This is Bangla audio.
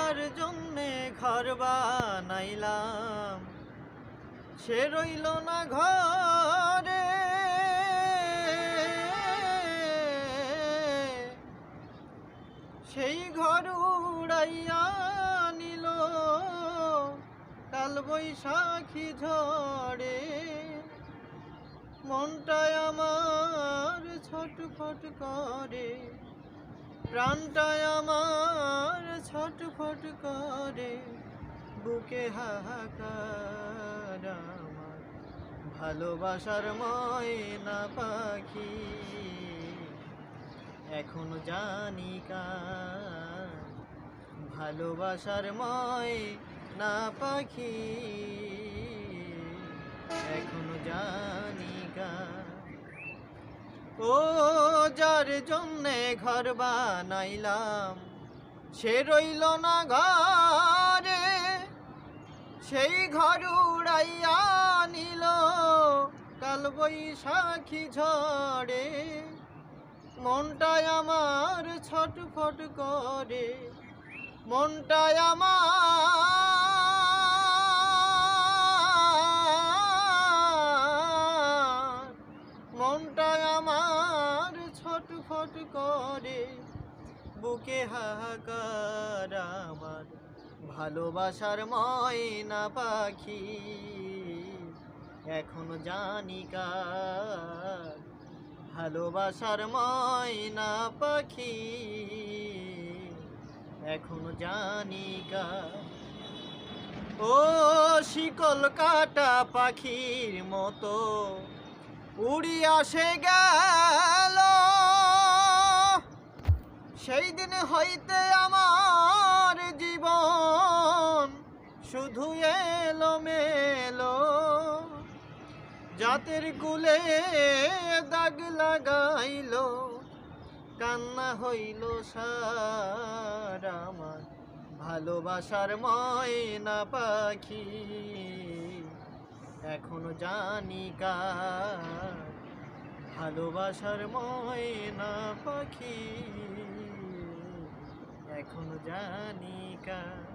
যার জন্যে ঘর বানাইলাম সে রইল না ঘরে, সেই ঘর উড়াইয়া নিল কাল বৈশাখী ঝড়ে। মনটায় আমার ছটফট করে, প্রাণটায় আমার ছটফট করে, বুকে হাহাকার আমার ভালোবাসার ময়না পাখি এখনো জানি কার। ভালোবাসার ময়না পাখি এখনো জানি কার। ও যার জন্যে ঘর বানাইলাম সে রইল না ঘরে, সেই ঘর উড়াইয়া নিল কাল বৈশাখী ঝড়ে। মনটায় আমার ছটফট করে, মনটায় আমার ছটফট করে, বুকে হাহাকার আমার ভালোবাসার ময়না পাখি এখনো জানি কার। ভালোবাসার ময়না পাখি এখনো জানি কার। ও শিকল কাটা পাখির মতো উড়িয়া সে গেল, সেই দিন হইতে আমার জীবন শুধু এলোমেলো। জাতের কুলে দাগ লাগাইল, কান্না হইল সার আমার ভালোবাসার ময়না পাখি এখনো জানি কার। ভালোবাসার ময়না পাখি এখনো জানি কার।